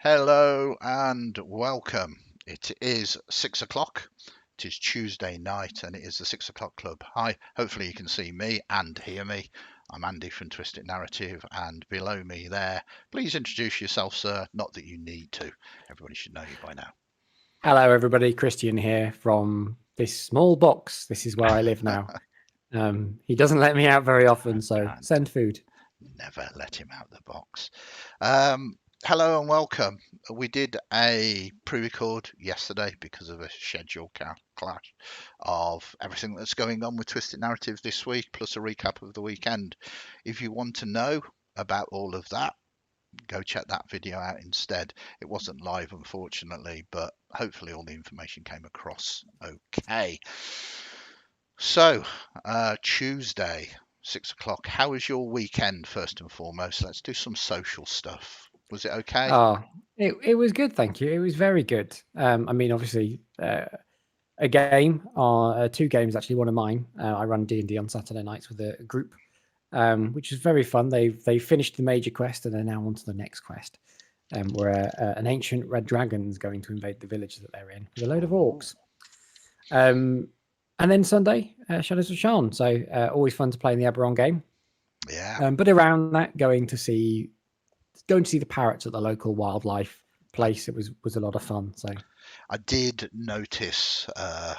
Hello and welcome. It is 6 o'clock. It is Tuesday night and it is the 6 o'clock club. Hi, hopefully you can see me and hear me. I'm Andy from Twisted Narrative, and below me there, please introduce yourself, sir. Not that you need to. Everybody should know you by now. Hello, everybody. Kristian here from this small box. This is where I live now. He doesn't let me out very often, so send food. Never let him out the box. Hello and welcome. We did a pre-record yesterday because of a schedule clash of everything that's going on with Twisted Narratives this week, plus a recap of the weekend. If you want to know about all of that, go check that video out instead. It wasn't live, unfortunately, but hopefully all the information came across okay. So, Tuesday, 6 o'clock. How was your weekend, first and foremost? Let's do some social stuff. Was it okay? It was good, thank you. It was very good. I mean, obviously, a game, or two games actually. One of mine. I run D&D on Saturday nights with a group, which is very fun. They finished the major quest and they're now on to the next quest, where an ancient red dragon is going to invade the village that they're in with a load of orcs. And then Sunday, Shadows of Sharn. So always fun to play in the Eberron game. Yeah. But around that, going to see the parrots at the local wildlife place. It was a lot of fun. So I did notice. I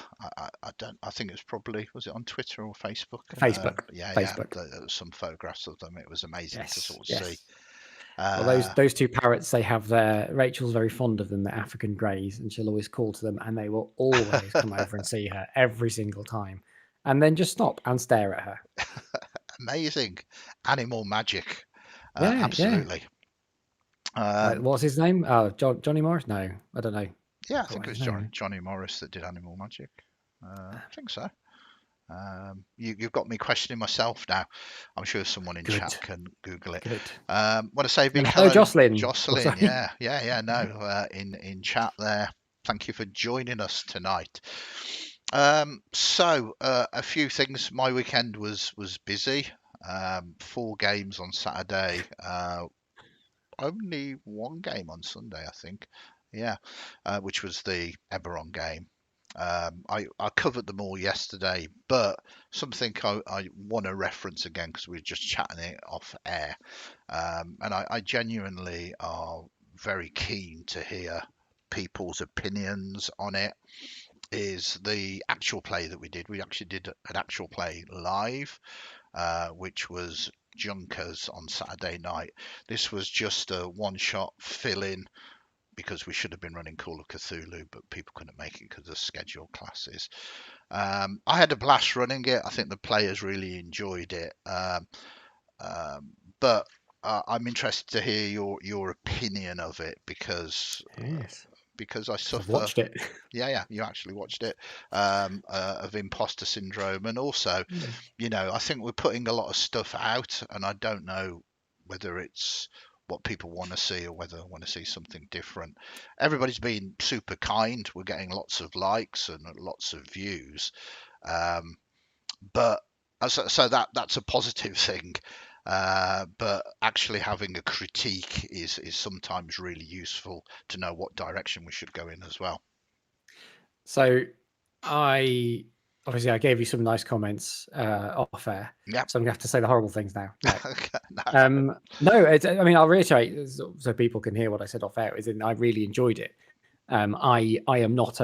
think it was probably, was it on Twitter or Facebook? Facebook. Facebook. There was some photographs of them. It was amazing to sort of see. Well, those two parrots, they have Rachel's very fond of them, the African greys, and she'll always call to them, and they will always come over and see her every single time, and then just stop and stare at her. Amazing animal magic. Absolutely. What's his name? Oh, Johnny Morris? No, I don't know. Yeah, I think it was Johnny Morris that did animal magic. I think so. You've got me questioning myself now. I'm sure someone in chat can Google it. Want to say big hello, Jocelyn. Jocelyn, yeah. No, in chat there. Thank you for joining us tonight. So a few things. My weekend was busy. 4 games on Saturday. Only one game on Sunday, I think. Yeah, which was the Eberron game. I covered them all yesterday, but something I want to reference again because we were just chatting it off air, and I genuinely are very keen to hear people's opinions on it. Is the actual play that we did. We actually did an actual play live, which was Junkers on Saturday night. This was just a one-shot fill-in because we should have been running Call of Cthulhu, but people couldn't make it because of schedule classes. I had a blast running it. I think the players really enjoyed it. But I'm interested to hear your opinion of it because I suffer. I've watched it. Yeah, you actually watched it, of imposter syndrome, and also, I think we're putting a lot of stuff out, and I don't know whether it's what people want to see or whether I want to see something different. Everybody's been super kind. We're getting lots of likes and lots of views, but so that's a positive thing. But actually having a critique is sometimes really useful to know what direction we should go in as well. So I gave you some nice comments off air. Yeah. So I'm gonna have to say the horrible things now. No. No, I'll reiterate so people can hear what I said off air. Is I really enjoyed it. I am not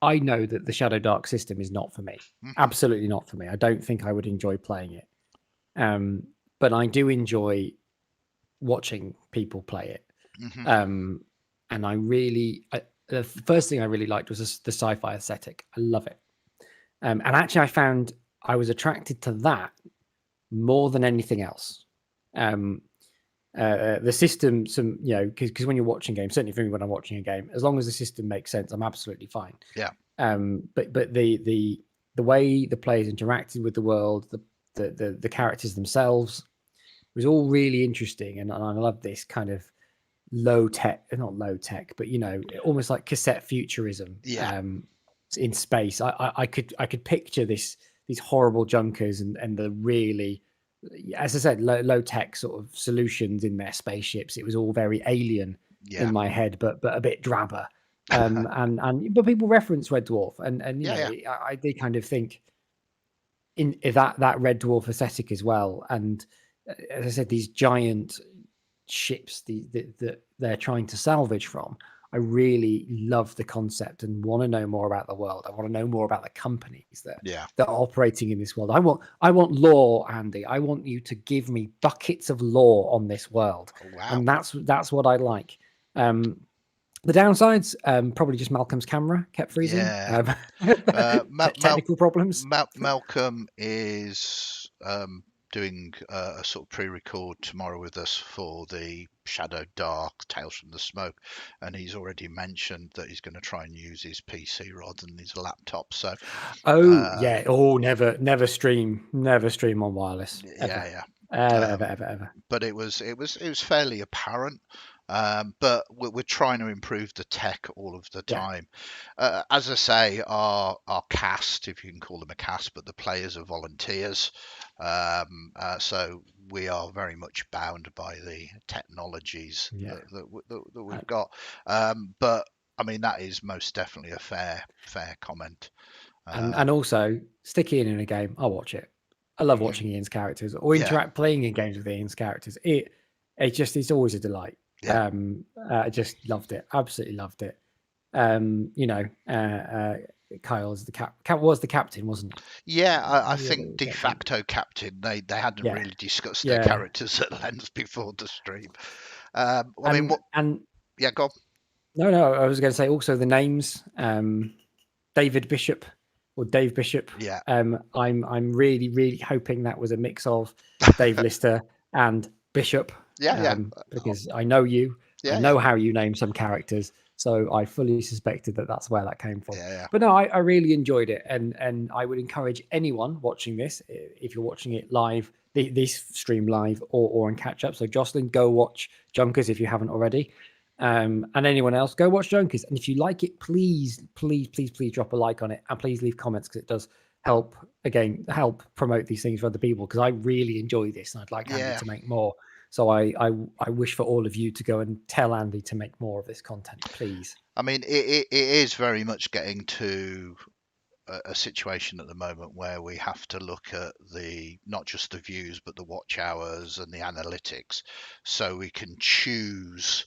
I know that the Shadow Dark system is not for me. Absolutely not for me. I don't think I would enjoy playing it. But I do enjoy watching people play it. And I really, the first thing I really liked was the sci-fi aesthetic. I love it. And actually I found I was attracted to that more than anything else. The system, because when you're watching games, certainly for me when I'm watching a game, as long as the system makes sense, I'm absolutely fine. Yeah. But the way the players interacted with the world, the characters themselves was all really interesting, and I love this kind of not low tech, but almost like cassette futurism. In space, I could picture these horrible junkers and the really, as I said, low tech sort of solutions in their spaceships. It was all very alien Yeah. in my head, but a bit drabber. But people reference Red Dwarf, and you Yeah, know, yeah. I did kind of think in that Red Dwarf aesthetic as well. And as I said, these giant ships that they're trying to salvage from. I really love the concept and want to know more about the world. I want to know more about the companies Yeah. that are operating in this world. I want lore, Andy. I want you to give me buckets of lore on this world, Oh, wow. and that's what I like. The downsides, probably just Malcolm's camera kept freezing. Yeah. Technical problems. Malcolm is doing a sort of pre-record tomorrow with us for the Shadow Dark Tales from the Smoke, and he's already mentioned that he's going to try and use his PC rather than his laptop. So, Oh yeah. Oh, never stream on wireless ever. yeah, Ever. but it was fairly apparent. But we're trying to improve the tech all of the Yeah. time. As I say, our cast, if you can call them a cast, but the players are volunteers. So we are very much bound by the technologies Yeah. that we've got. But I mean, that is most definitely a fair comment. And also stick Ian in a game. I'll watch it. I love watching Ian's characters or Yeah. playing in games with Ian's characters. It's always a delight. Yeah. I just loved it. Absolutely loved it. Kyle was the captain, wasn't he? Yeah, I think de facto captain. They hadn't Yeah. really discussed their characters at length before the stream. I mean, what? Yeah, go on. No, I was going to say also the names. David Bishop or Dave Bishop. Yeah. I'm really, really hoping that was a mix of Dave Lister and Bishop. Yeah. Because I know you. Yeah, I know how you name some characters. So I fully suspected that that's where that came from. Yeah. But no, I really enjoyed it. And I would encourage anyone watching this, if you're watching it live, this stream live or on catch up. So Jocelyn, go watch Junkers if you haven't already. And anyone else, go watch Junkers. And if you like it, please drop a like on it, and please leave comments, because it does help promote these things for other people, because I really enjoy this and I'd like Andy to make more. So I wish for all of you to go and tell Andy to make more of this content, please. I mean, it is very much getting to a situation at the moment where we have to look at not just the views but the watch hours and the analytics, so we can choose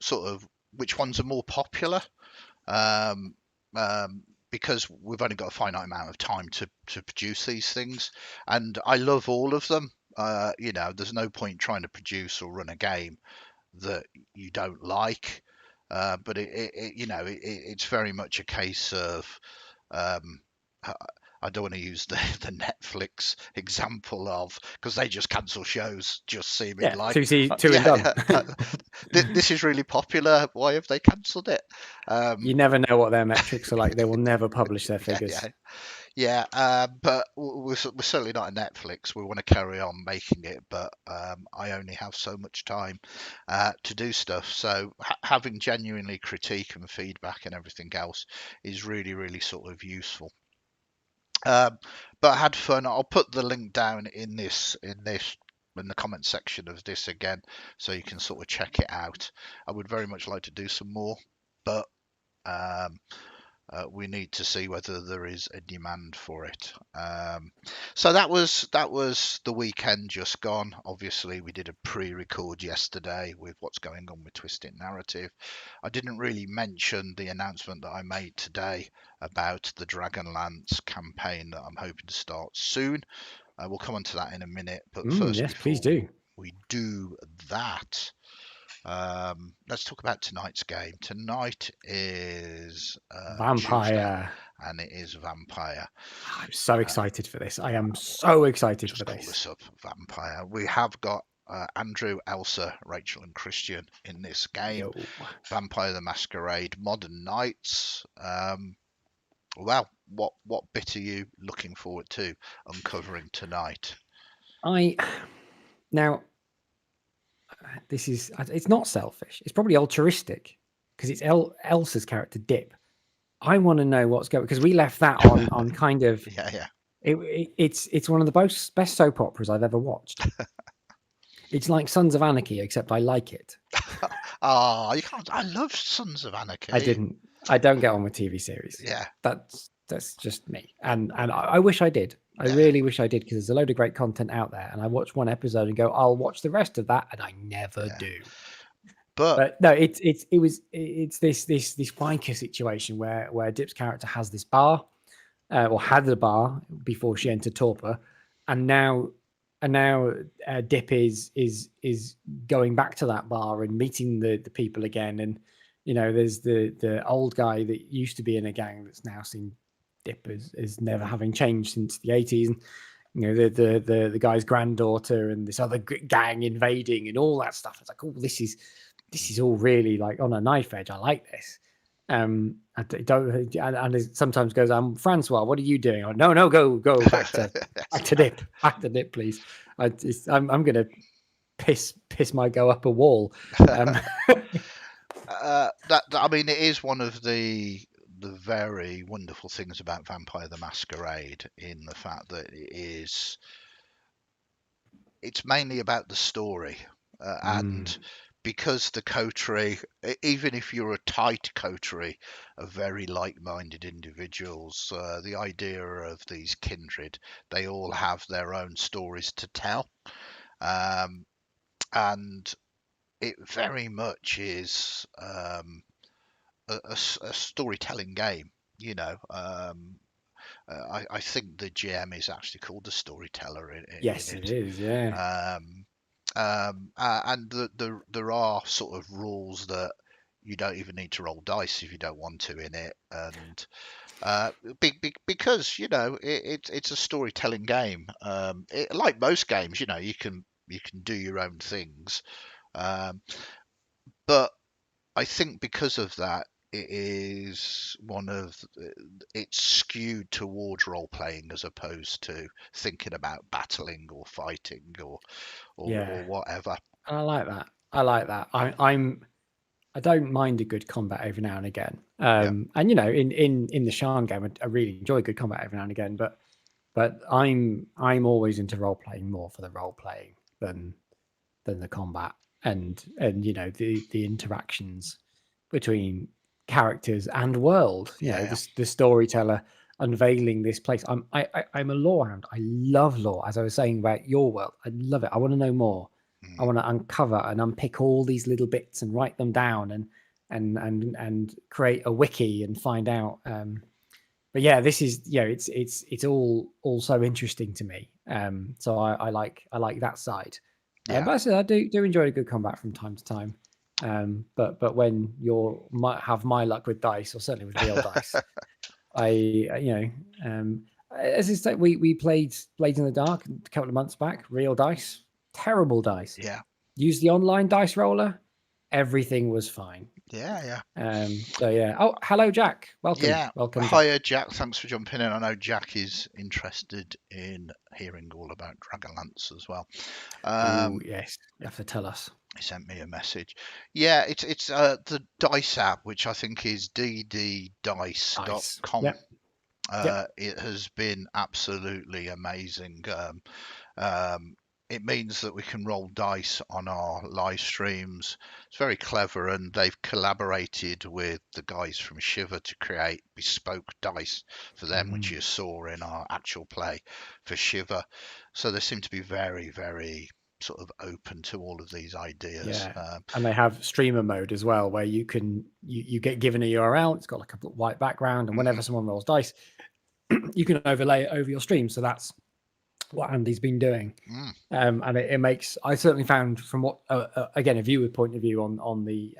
sort of which ones are more popular, because we've only got a finite amount of time to produce these things, and I love all of them. There's no point trying to produce or run a game that you don't like, but it's very much a case of I don't want to use the Netflix example of, because they just cancel shows just seeming like two and done. This is really popular. Why have they cancelled it? You never know what their metrics are like. They will never publish their figures. Yeah, but we're certainly not a Netflix. We want to carry on making it, but I only have so much time to do stuff. So having genuinely critique and feedback and everything else is really, really sort of useful. But I had fun. I'll put the link down in the comment section of this again, so you can sort of check it out. I would very much like to do some more, but we need to see whether there is a demand for it. So that was the weekend just gone. Obviously, we did a pre-record yesterday with what's going on with Twisted Narrative. I didn't really mention the announcement that I made today about the Dragonlance campaign that I'm hoping to start soon. We'll come on to that in a minute, but first, yes, please do. We do that. Let's talk about tonight's game. Tonight is Vampire, Tuesday, and it is Vampire. I'm so excited for this. I am so excited for this. Just call this up, Vampire. We have got Andrew, Elsa, Rachel, and Kristian in this game. Vampire the Masquerade, Modern Knights. Well, what bit are you looking forward to uncovering tonight? It's not selfish. It's probably altruistic, because it's Elsa's character Dip. I want to know what's going, because we left that on kind of yeah. It's one of the best soap operas I've ever watched. It's like Sons of Anarchy, except I like it. Oh, you can't. I love Sons of I Anarchy. didn't. I don't get on with TV series. Yeah, That's just me. And I wish I did. I yeah, really wish I did, because there's a load of great content out there. And I watch one episode and go, I'll watch the rest of that, and I never yeah. do. But But no, it's this biker situation where Dip's character has this bar, or had the bar before she entered Torpor, and now Dip is going back to that bar and meeting the people again. And there's the old guy that used to be in a gang that's now seen Dip as never having changed since the 80s. And the guy's granddaughter and this other gang invading and all that stuff. It's like, oh, this is all really like on a knife edge. I like this. I don't, and it sometimes goes, Francois, what are you doing? Oh, no, go back to Dip, please. I'm gonna piss my go up a wall. I mean, it is one of the very wonderful things about Vampire the Masquerade, in the fact that it's mainly about the story, and because the coterie, even if you're a tight coterie of very like-minded individuals, the idea of these kindred, they all have their own stories to tell, and it very much is a storytelling game. You know, I think the GM is actually called the storyteller in Yes, it it. is. Yeah, Um, and there are sort of rules that you don't even need to roll dice if you don't want to in it, and because it's a storytelling game. Like most games, you can do your own things, um, but I think because of that, it is it's skewed towards role playing as opposed to thinking about battling or fighting yeah. or whatever. I like that. I like that. I don't mind a good combat every now and again. Yeah, And in the Shan game, I really enjoy good combat every now and again. But I'm always into role playing more for the role playing than the combat, and the interactions between characters and world. yeah, The storyteller unveiling this place. I'm a lore hound. I love lore. As I was saying about your world, I love it. I want to know more. I mm, want to uncover and unpick all these little bits and write them down and create a wiki and find out. But yeah, this is it's all so interesting to me. So I like that side. yeah, But I said I do enjoy a good combat from time to time. But when you might have my luck with dice, or certainly with real dice, I as I say, we played Blades in the Dark a couple of months back. Real dice, terrible dice. yeah, Use the online dice roller, everything was fine. yeah, yeah. So yeah. Oh, hello, Jack. Yeah. Welcome, Jack. Hiya, Jack. Thanks for jumping in. I know Jack is interested in hearing all about Dragonlance as well. Oh, Um, yes. You have to tell us. he sent me a message. Yeah, it's the Dice app, which I think is Nice. dddice.com. Yep. Yep. It has been absolutely amazing. Um, it means that we can roll dice on our live streams. It's very clever, and they've collaborated with the guys from Shiver to create bespoke dice for them, which Mm. you saw in our actual play for Shiver. So they seem to be very, very sort of open to all of these ideas. Yeah. And they have streamer mode as well, where you get given a URL. It's got like a white background, and whenever Mhm, someone rolls dice, you can overlay it over your stream. So that's what Andy's been doing. mm, And it makes, I certainly found from what again, a viewer point of view on the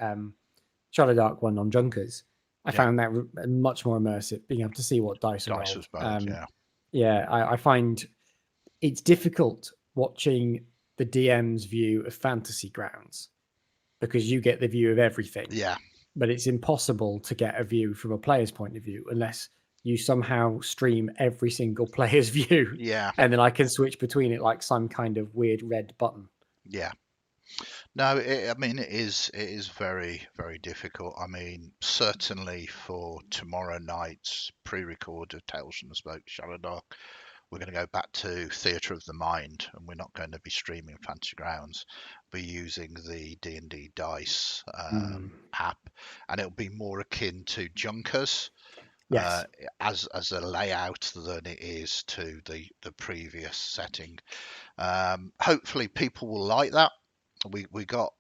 Shadow Dark one on Junkers, I yeah, found that much more immersive, being able to see what dice are dice was rolled. bold. Yeah, Yeah, I find it's difficult watching the DM's view of Fantasy Grounds, because you get the view of everything, yeah, but it's impossible to get a view from a player's point of view unless you somehow stream every single player's view, yeah, and then I can switch between it like some kind of weird red button. yeah. No, I mean it is very very difficult. I mean certainly for tomorrow night's pre-record of Tales from the Smoke Shadow Dark, we're going to go back to Theatre of the Mind, and we're not going to be streaming Fantasy Grounds. We're using the D&D Dice Mm. app, and it'll be more akin to Junkers Yes. as a layout than it is to the previous setting. Hopefully, people will like that. We got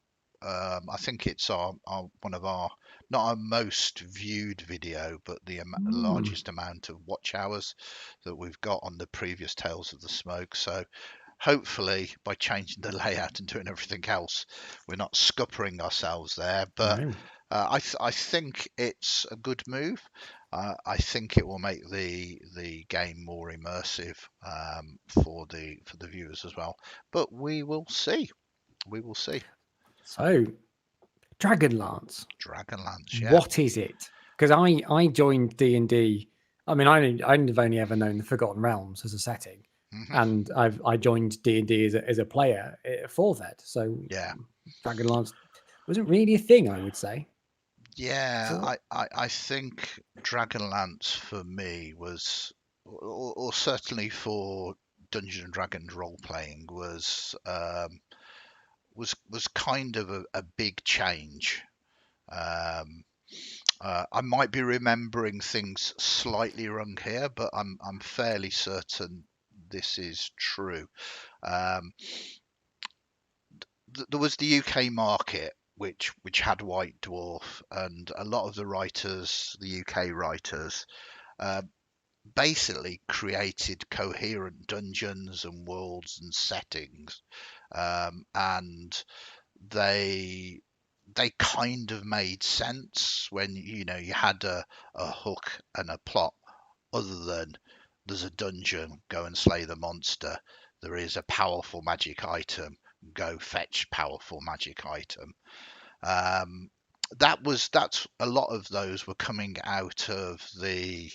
I think it's our one of our not our most viewed video, but the Mm. largest amount of watch hours that we've got on the previous Tales of the Smoke. So hopefully, by changing the layout and doing everything else, we're not scuppering ourselves there. But No. I think it's a good move. I think it will make the game more immersive for the viewers as well. But we will see. We will see. So, Dragonlance, Dragonlance, yeah. what is it? Because I joined D&D. I mean, I've only ever known the Forgotten Realms as a setting, Hmm. and I joined D&D as a player for that. So, Yeah. Dragonlance wasn't really a thing, I would say. Yeah, So, I think Dragonlance for me was, or certainly for Dungeons and Dragons role playing was kind of a big change. Um, I might be remembering things slightly wrong here, but I'm fairly certain this is true. Um, there was the UK market, which had White Dwarf, and a lot of the writers, the UK writers, uh, basically created coherent dungeons and worlds and settings, and they they kind of made sense when you had a hook and a plot other than there's a dungeon, go and slay the monster. There is a powerful magic item, go fetch powerful magic item. Um, that's a lot of those were coming out of the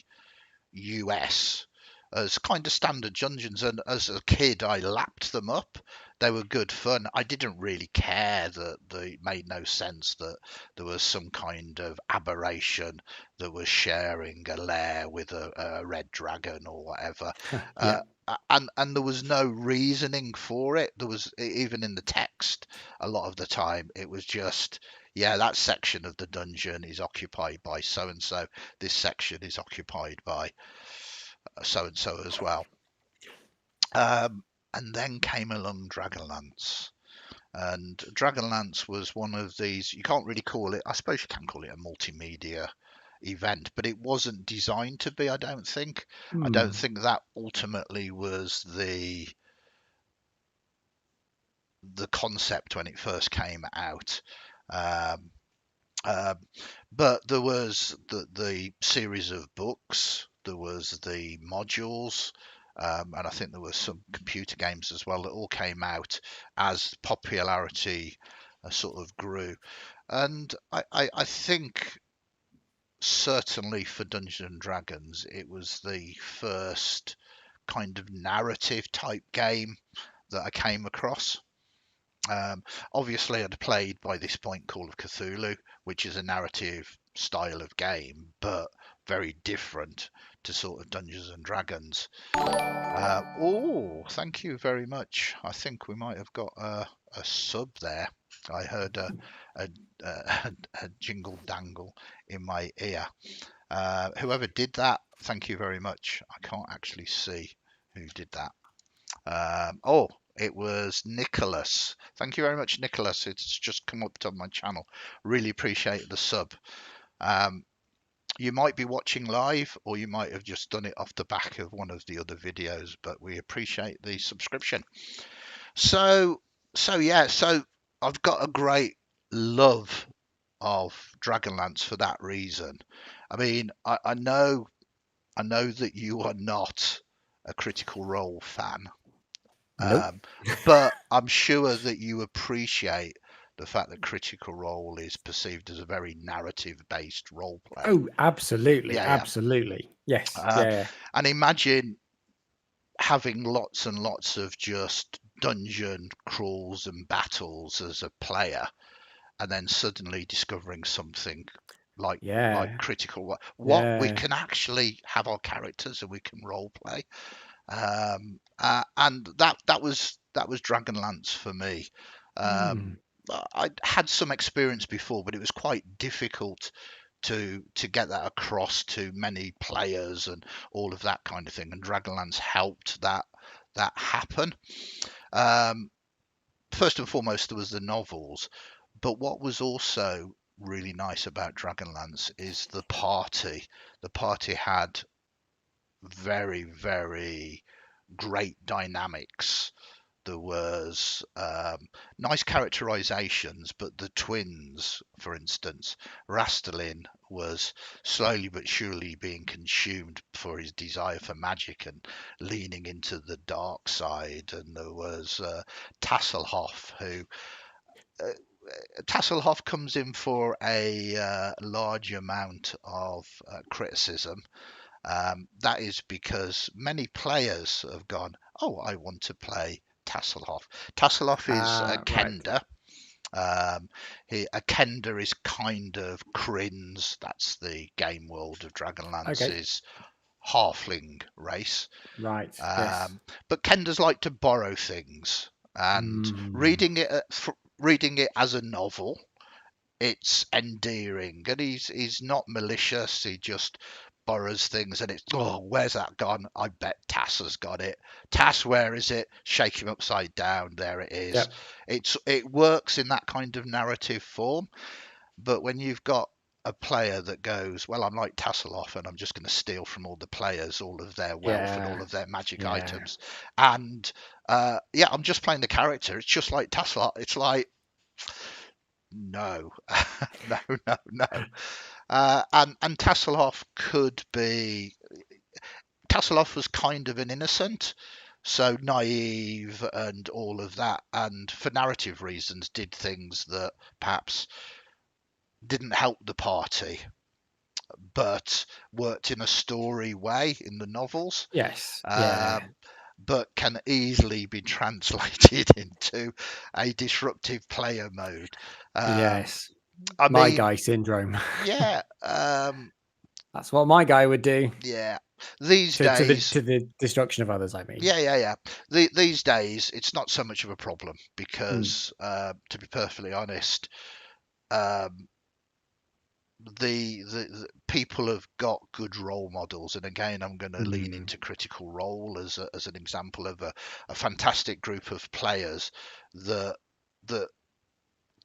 US as kind of standard dungeons, and as a kid I lapped them up. They were good fun. I didn't really care that they made no sense that there was some kind of aberration that was sharing a lair with a red dragon or whatever. yeah. uh, and there was no reasoning for it. There was, even in the text, a lot of the time it was just, yeah, that section of the dungeon is occupied by so and so, this section is occupied by so and so as well. And then came along Dragonlance. And Dragonlance was one of these, you can't really call it, I suppose you can call it a multimedia event, but it wasn't designed to be, I don't think. I don't Hmm. think that ultimately was the concept when it first came out. Um, uh, but there was the series of books, there was the modules, and I think there were some computer games as well that all came out as popularity sort of grew. And I think certainly for Dungeons and Dragons, it was the first kind of narrative type game that I came across. Obviously, I'd played by this point Call of Cthulhu, which is a narrative style of game, but very different to sort of Dungeons and Dragons. Oh, thank you very much. I think we might have got a sub there. I heard a, a jingle dangle in my ear. Whoever did that, thank you very much. I can't actually see who did that. Oh, it was Nicholas. Thank you very much, Nicholas. It's just come up on my channel. Really appreciate the sub. Um, you might be watching live, or you might have just done it off the back of one of the other videos, but we appreciate the subscription. So, so I've got a great love of Dragonlance for that reason. I mean, I know that you are not a Critical Role fan. Nope. Um, but I'm sure that you appreciate the fact that Critical Role is perceived as a very narrative-based role play. Oh, absolutely, Yeah, yeah. absolutely. Yes. Um, Yeah. and imagine having lots and lots of just dungeon crawls and battles as a player, and then suddenly discovering something like Yeah. Critical Role. What we Yeah. can actually have our characters and we can role play. And that was Dragonlance for me. Hmm. I'd had some experience before, but it was quite difficult to get that across to many players and all of that kind of thing. And Dragonlance helped that happen. Um, First and foremost, there was the novels, but what was also really nice about Dragonlance is the party. The party had very, very great dynamics. There was nice characterizations, but the twins, for instance, Rastalin was slowly but surely being consumed for his desire for magic and leaning into the dark side. And there was Tasselhoff, who uh, Tasselhoff comes in for a large amount of criticism. That is because many players have gone, oh, I want to play Tasselhoff. Tasselhoff is a Right. Kender. A Kender is kind of Kryn's, that's the game world of Okay. Dragonlance's halfling race. Right. Yes. Um, but Kenders like to borrow things, and Mm. reading it as a novel, it's endearing, and he's not malicious. He just borrows things, and it's, oh, where's that gone? I bet Tass has got it. Tass, where is it? Shake him upside down. There it is. Yep. It works in that kind of narrative form. But when you've got a player that goes, well, I'm like Tasseloff, and I'm just going to steal from all the players all of their wealth and all Yeah. of their magic Yeah. items, and yeah, I'm just playing the character. It's just like Tasseloff. It's like, no, no, no, no. And Tasselhoff could be. Tasselhoff was kind of an innocent, so naive and all of that, and for narrative reasons, did things that perhaps didn't help the party, but worked in a story way in the novels. Yes. Yeah. Um, but can easily be translated into a disruptive player mode. Yes. I My mean, guy syndrome. yeah, That's what my guy would do yeah. These to days, the destruction of others. I mean. yeah. These days, it's not so much of a problem Mm. because, to be perfectly honest, um, the people have got good role models. And again, I'm going to lean Mm. into Critical Role as an example of a fantastic group of players that that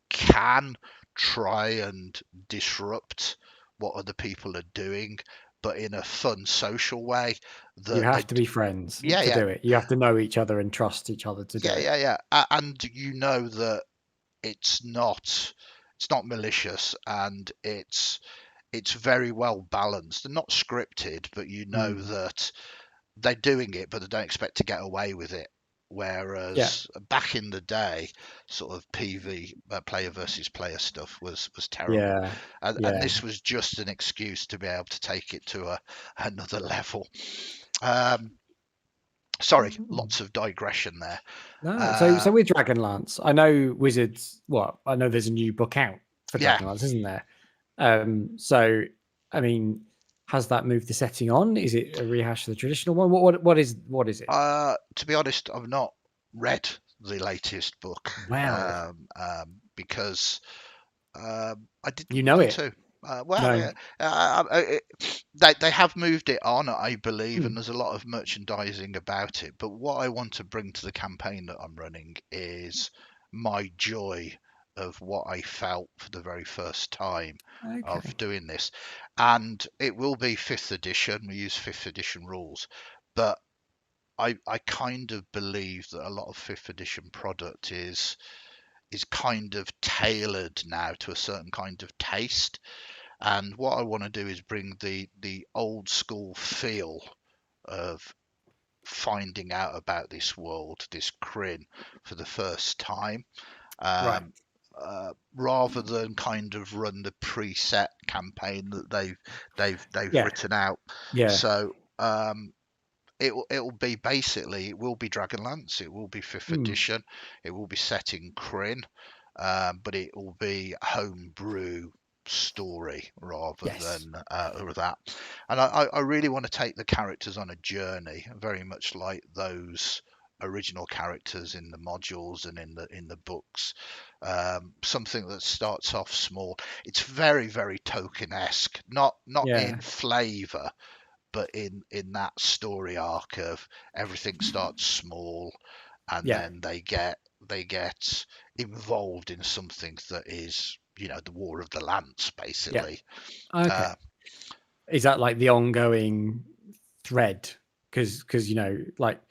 can try and disrupt what other people are doing, but in a fun, social way. You That they, have to be friends yeah, to yeah, do it. You have to know each other and trust each other to do it. yeah. And you know that it's not malicious, and it's very well balanced and not scripted, but you know Mm. that they're doing it, but they don't expect to get away with it. Yeah. Whereas back in the day, sort of PV, player versus player stuff was terrible, Yeah. and Yeah. this was just an excuse to be able to take it to another level. Um, Sorry, Mm. lots of digression there. No. So Uh, with Dragonlance, I know Wizards. Well, I know there's a new book out for yeah, Dragonlance, isn't there? So I mean, has that moved the setting on? Is it a rehash of the traditional one? What is it? to be honest, I've not read the latest book, Well, because I didn't you know want it. to. Well, No. yeah, they have moved it on, I believe, and Mm. there's a lot of merchandising about it. But what I want to bring to the campaign that I'm running is my joy of what I felt for the very first time of Okay. doing this. And it will be fifth edition. We use fifth edition rules, but I kind of believe that a lot of fifth edition product is kind of tailored now to a certain kind of taste. And what I want to do is bring the old school feel of finding out about this world, this Kryn, for the first time, Right. um, rather than kind of run the preset campaign that they've Yeah. written out. Yeah. So it'll be basically, it will be Dragonlance, it will be fifth Mm. edition, it will be set in Kryn, but it will be homebrew story rather Yes. than that. And I really want to take the characters on a journey, very much like those original characters in the modules and in the books. Something that starts off small. It's very, very Tolkien-esque, not in Yeah. flavour, but in that story arc of everything starts small, and Yeah. then they get involved in something that is, the War of the Lance, Yeah. basically. Okay. Uh, Is that like the ongoing thread? Because like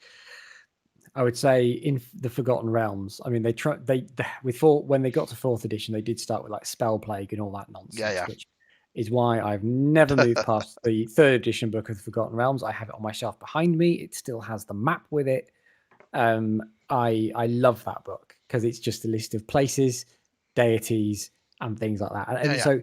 I would say in the Forgotten Realms, I mean, with when they got to fourth edition, they did start with like spell plague and all that nonsense, yeah, which is why I've never moved past the third edition book of the Forgotten Realms. I have it on my shelf behind me. It still has the map with it. I love that book because it's just a list of places, deities, and things like that. yeah, And yeah. so,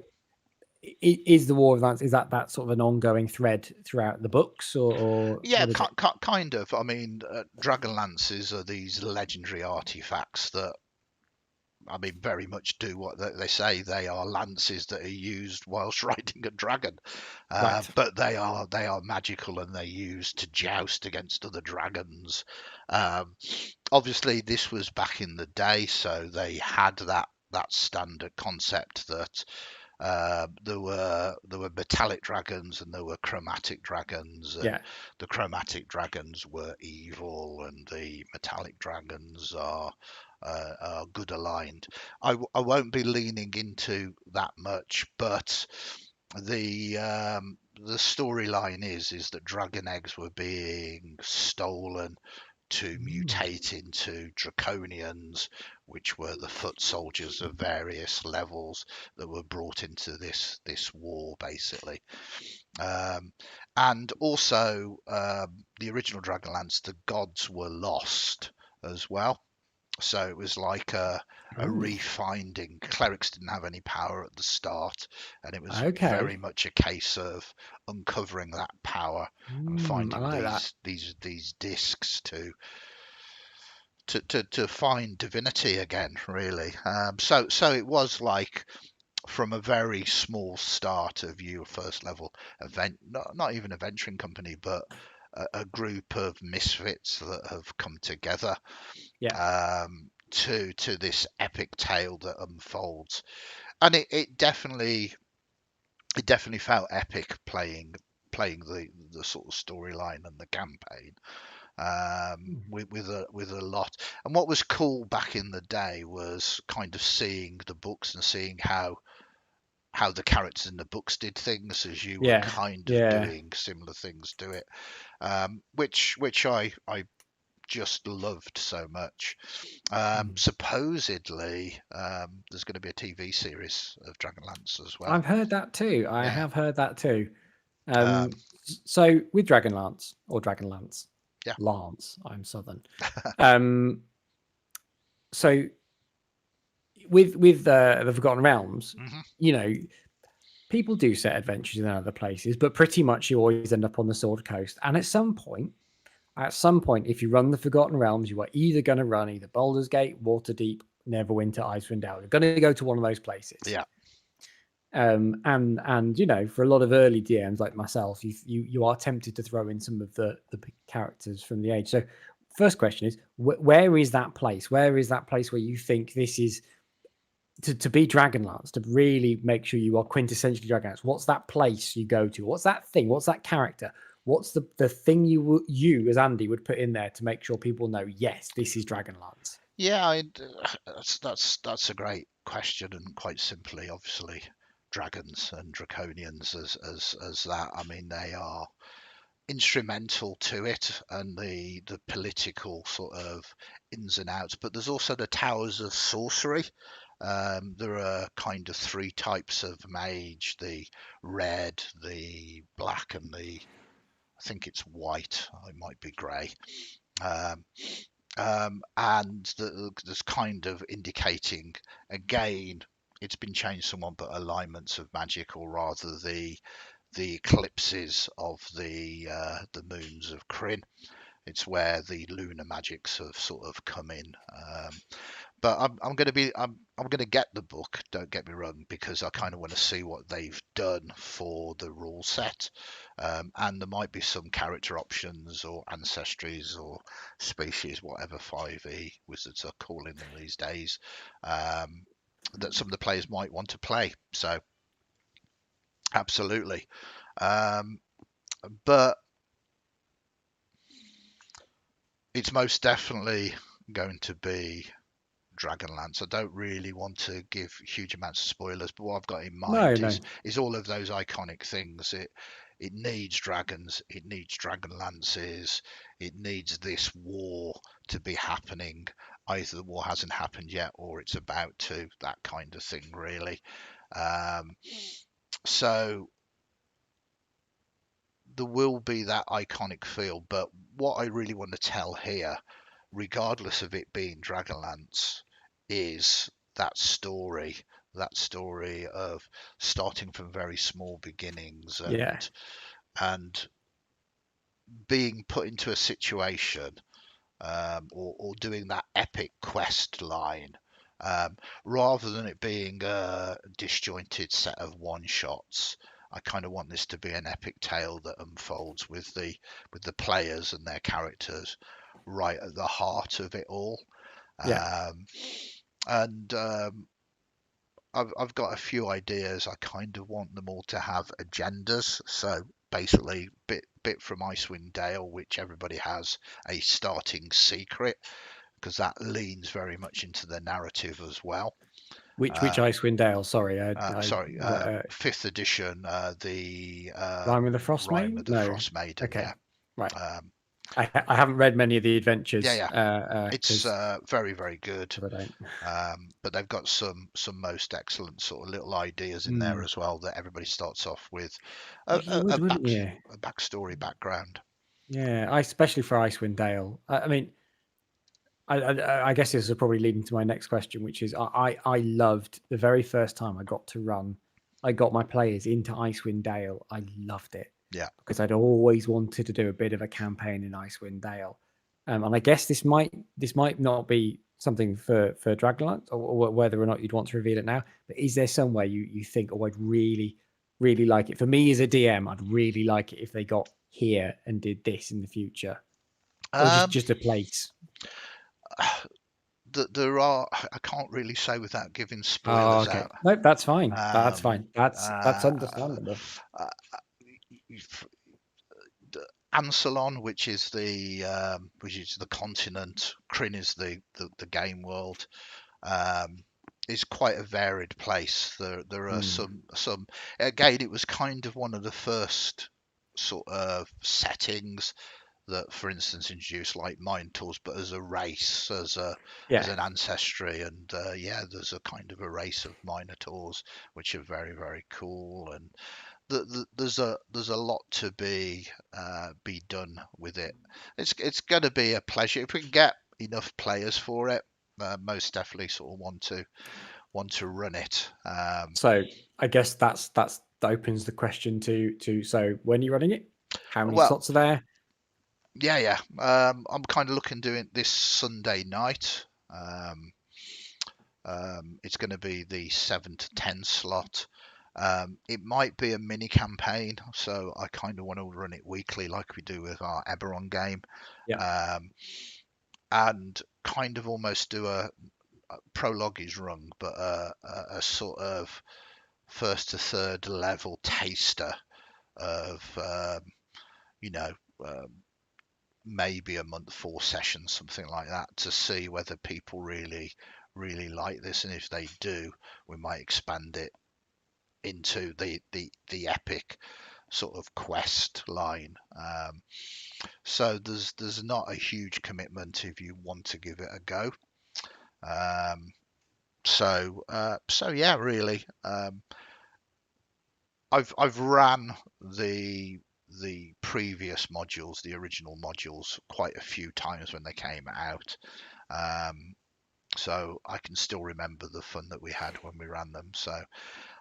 is the War of Lance, is that sort of an ongoing thread throughout the books, or Yeah, what is it? kind of. I mean, Dragonlances are these legendary artifacts that, I mean, very much do what they say. They are lances that are used whilst riding a dragon, Right. but they are magical, and they're used to joust against other dragons. Um, Obviously, this was back in the day, so they had that standard concept that there were metallic dragons and there were chromatic dragons, and Yeah. the chromatic dragons were evil, and the metallic dragons are good aligned. I won't be leaning into that much, but the storyline is that dragon eggs were being stolen to Mm. mutate into draconians, which were the foot soldiers of various levels that were brought into this war, basically. Um, and also, the original Dragonlance, the gods were lost as well. So it was like a Oh. refinding. Clerics didn't have any power at the start, and it was very Okay. much a case of uncovering that power and I finding like that. these discs to find divinity again, really. So it was like, from a very small start of your first level event, not even a venturing company, but a group of misfits that have come together, Yeah. to this epic tale that unfolds. And it definitely felt epic playing the sort of storyline and the campaign, with a lot. And what was cool back in the day was kind of seeing the books and seeing how the characters in the books did things, as you were Yeah. kind of Yeah. doing similar things to it, which I just loved so much. Mm. Supposedly, there's going to be a TV series of Dragonlance as well. I've heard that too. I Yeah. have heard that too. Um, So with Dragonlance or Dragonlance, yeah. Lance, I'm Southern. Um, so with the Forgotten Realms, Hmm. you know, people do set adventures in other places, but pretty much you always end up on the Sword Coast. And at some point, if you run the Forgotten Realms, you are either going to run either Baldur's Gate, Waterdeep, Neverwinter, Icewind Dale. You're going to go to one of those places. Yeah. And for a lot of early DMs like myself, you are tempted to throw in some of the characters from the age. So, first question is, where is that place? Where is that place where you think this is to be Dragonlance, to really make sure you are quintessentially Dragonlance? What's that place you go to? What's that thing? What's that character? What's the thing you as Andy would put in there to make sure people know, yes, this is Dragonlance? Yeah, that's a great question, and quite simply, obviously, dragons and draconians as that. I mean, they are instrumental to it, and the political sort of ins and outs. But there's also the towers of sorcery. There are kind of three types of mage: the red, the black, and I think it's white. It might be grey. Um, and there's kind of indicating, again, it's been changed somewhat, but alignments of magical, rather the eclipses of the moons of Kryn. It's where the lunar magics have sort of come in. but I'm going to get the book. Don't get me wrong, because I kind of want to see what they've done for the rule set, and there might be some character options or ancestries or species, whatever 5e wizards are calling them these days, that some of the players might want to play. So absolutely, um, but it's most definitely going to be Dragonlance. I don't really want to give huge amounts of spoilers, but what I've got in No, mind no. is all of those iconic things. It needs dragons, it needs Dragonlances, it needs this war to be happening. Either the war hasn't happened yet or it's about to, that kind of thing, really. Um, so there will be that iconic feel, but what I really want to tell here, regardless of it being Dragonlance, is that story of starting from very small beginnings Yeah. and being put into a situation, or doing that epic quest line, um, rather than it being a disjointed set of one shots. I kind of want this to be an epic tale that unfolds with the players and their characters right at the heart of it all. Yeah. Um, and I've got a few ideas. I kind of want them all to have agendas. So basically, bit from Icewind Dale, which everybody has a starting secret, because that leans very much into the narrative as well. Which Uh, Icewind Dale? Sorry, Sorry, fifth edition, the Rime with the Frost Rime of Maiden? the No. Frost Maiden. Okay. Yeah, Right. um, I haven't read many of the yeah, adventures yeah. It's because very, very good. I don't. But they've got some most excellent sort of little ideas in there Mm. as well, that everybody starts off with You would, wouldn't you? a backstory background. Yeah, I especially for Icewind Dale. I mean, I guess this is probably leading to my next question, which is I loved the very first time I got to run. I got my players into Icewind Dale. I loved it Yeah. because I'd always wanted to do a bit of a campaign in Icewind Dale, and I guess this might not be something for Dragonlance, or whether or not you'd want to reveal it now. But is there somewhere you think, oh, I'd really like it? For me as a DM, I'd really like it if they got here and did this in the future, or Um, just a place. there are. I can't really say without giving Oh, spoilers okay. out. No, that's fine. That's Um, fine. That's uh, understandable. uh, Ansalon, which is the continent. Kryn is the game world. Um, is quite a varied place. There are Mm. some. Again, it was kind of one of the first sort of settings that, for instance, introduced like Minotaurs, but as a race, as Yeah. an ancestry, and yeah, there's a kind of a race of Minotaurs which are very, very cool, and there's a lot to be done with it. It's going to be a pleasure if we can get enough players for it. Most definitely, sort of want to run it. So I guess that opens the question to so when are you running it? How many Well, slots are there? yeah, yeah. I'm kind of looking doing this Sunday night. It's going to be the 7 to 10 slot. It might be a mini campaign, so I kind of want to run it weekly, like we do with our Eberron game, Yeah. um, and kind of almost do a prologue is wrong, but a sort of first to third level taster of you know. Um, Maybe a month, 4 sessions, something like that, to see whether people really like this, and if they do, we might expand it into the epic sort of quest line. So there's not a huge commitment if you want to give it a go. Um, so yeah, really. I've ran the previous modules, the original modules, quite a few times when they came out. Um, so I can still remember the fun that we had when we ran them. So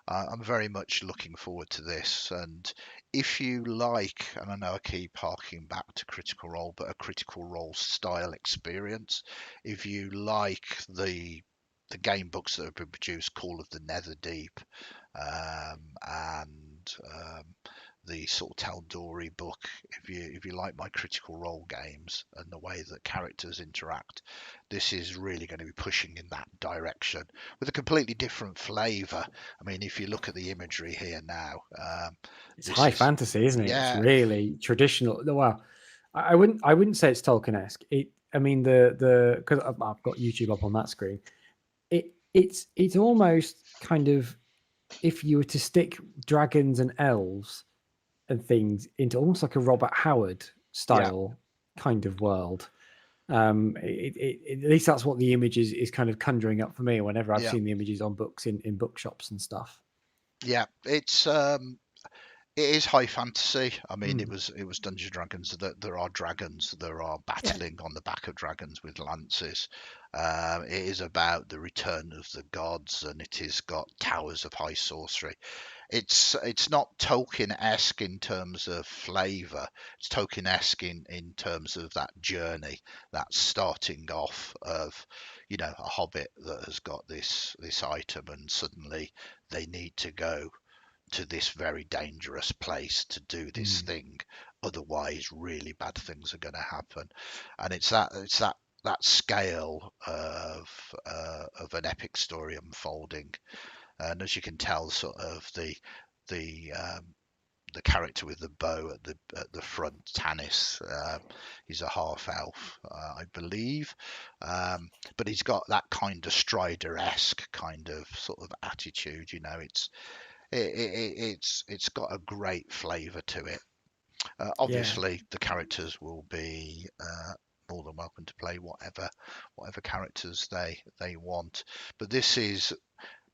I'm very much looking forward to this. And if you like, and I know I keep harking back to Critical Role, but a Critical Role style experience, if you like the game books that have been produced, Call of the Netherdeep, and the sort of Tal'Dori book. If you like my critical role games and the way that characters interact, this is really going to be pushing in that direction with a completely different flavour. I mean, if you look at the imagery here now, It's this high is fantasy, isn't it? It's yeah, really traditional. Well, I wouldn't say it's Tolkien-esque. I mean, the because I've got YouTube up on that screen. It's almost kind of, if you were to stick dragons and elves and things into almost like a Robert Howard yeah, style kind of world. At least that's what the image is kind of conjuring up for me whenever I've yeah, seen the images on books in bookshops and stuff. yeah. It is high fantasy. I mean, Mm. it was Dungeons and Dragons. That there are dragons. There are Yeah, battling on the back of dragons with lances. It is about the return of the gods, and it has got towers of high sorcery. It's not Tolkien-esque in terms of flavour. It's Tolkien-esque in terms of that journey, that starting off of, a hobbit that has got this item, and suddenly they need to go to this very dangerous place to do this mm. thing. Otherwise, really bad things are going to happen, and it's that scale of an epic story unfolding. And as you can tell, sort of the the character with the bow at the front, Tanis, he's a half elf, I believe, but he's got that kind of Strider-esque kind of sort of attitude. It's got a great flavour to it. Yeah, Obviously, the characters will be more than welcome to play whatever characters they want, but this is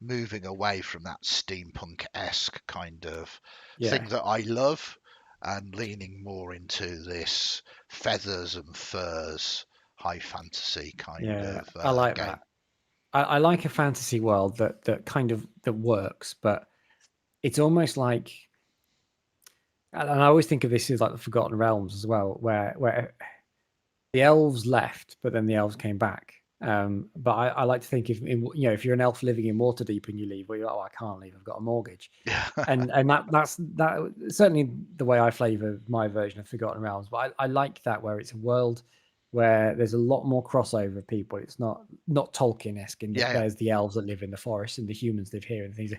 moving away from that steampunk-esque kind of yeah, thing that I love, and leaning more into this feathers and furs high fantasy kind yeah. of I like game. that. I like a fantasy world that kind of that works, but it's almost like, and I always think of this as like the Forgotten Realms as well, where the elves left, but then the elves came back. But I like to think, if you're an elf living in Waterdeep and you leave, well, you're like, oh, I can't leave, I've got a mortgage, and that's certainly the way I flavour my version of Forgotten Realms. But I like that, where it's a world where there's a lot more crossover of people. It's not Tolkien-esque in that Yeah, there's the elves that live in the forest and the humans live here and things.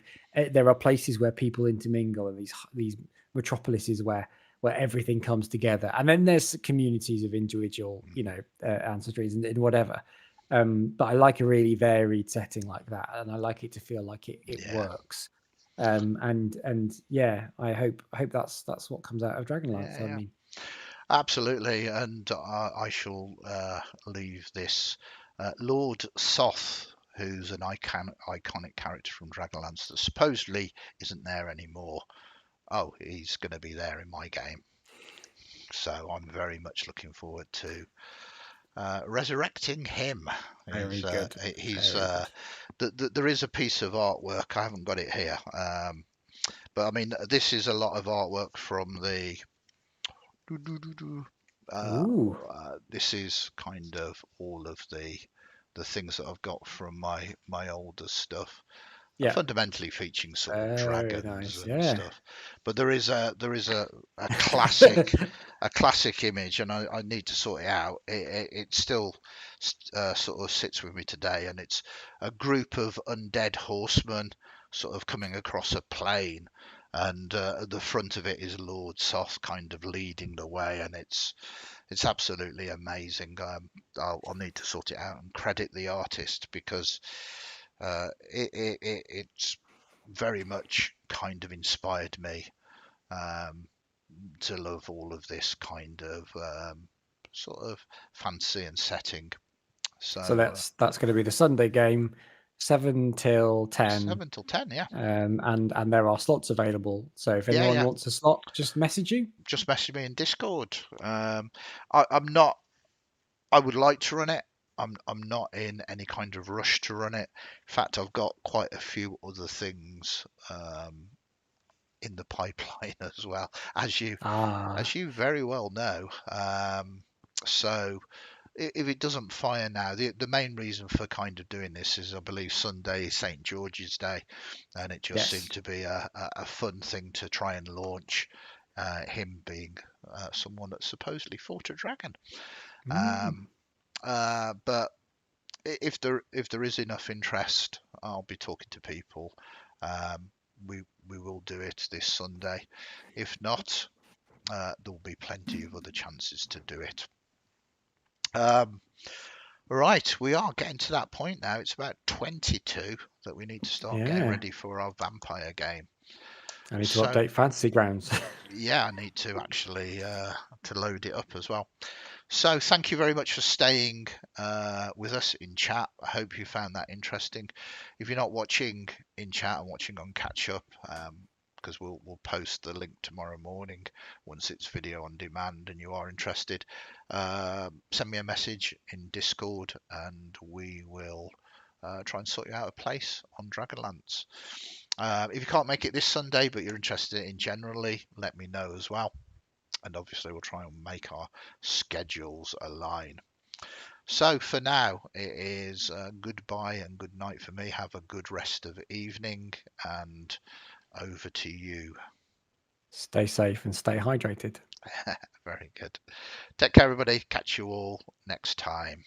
There are places where people intermingle, and these metropolises where everything comes together. And then there's communities of individual, ancestries and whatever. But I like a really varied setting like that, and I like it to feel like it yeah, works. And yeah, I hope that's what comes out of Dragonlance. yeah, I yeah. mean, Absolutely, and I shall leave this Lord Soth, who's an iconic character from Dragonlance that supposedly isn't there anymore. Oh, he's going to be there in my game, so I'm very much looking forward to resurrecting him. very good, He's very good. there is a piece of artwork. I haven't got it here, but I mean this is a lot of artwork from the Uh, Ooh, this is kind of all of the things that I've got from my older stuff, yeah, fundamentally featuring sort of very dragons nice. and Yeah, stuff. But a classic a classic image, and I need to sort it out. It still sort of sits with me today, and it's a group of undead horsemen sort of coming across a plain. And at the front of it is Lord Soth kind of leading the way, and it's absolutely amazing. I'll need to sort it out and credit the artist because it's very much kind of inspired me um, to love all of this kind of sort of fancy and setting. so So that's going to be the Sunday game, 7 till 10. 7 till 10, yeah, And there are slots available. So if yeah, anyone yeah. wants a slot, just message you. Just message me in Discord. I'm not. I would like to run it. I'm not in any kind of rush to run it. In fact, I've got quite a few other things in the pipeline as well, as Ah, you very well know. So if it doesn't fire now, the main reason for kind of doing this is I believe Sunday is St George's Day, and it just seemed Yes. to be a fun thing to try and launch. Him being someone that supposedly fought a dragon. Mm. Um, but if there is enough interest, I'll be talking to people. Um, we will do it this Sunday. If not, there will be plenty of other chances to do it. Um, right, we are getting to that point now. It's about 22 that we need to start getting Yeah. ready for our vampire game. I need to So update Fantasy Grounds. yeah, I need to actually to load it up as well. So thank you very much for staying with us in chat. I hope you found that interesting. If you're not watching in chat and watching on catch up, because we'll post the link tomorrow morning once it's video on demand and you are interested, send me a message in Discord and we will try and sort you out a place on Dragonlance. If you can't make it this Sunday but you're interested in generally, let me know as well, and obviously we'll try and make our schedules align. So for now, it is goodbye and good night for me. Have a good rest of evening, and over to you. Stay safe and stay hydrated. Very good. Take care, everybody. Catch you all next time.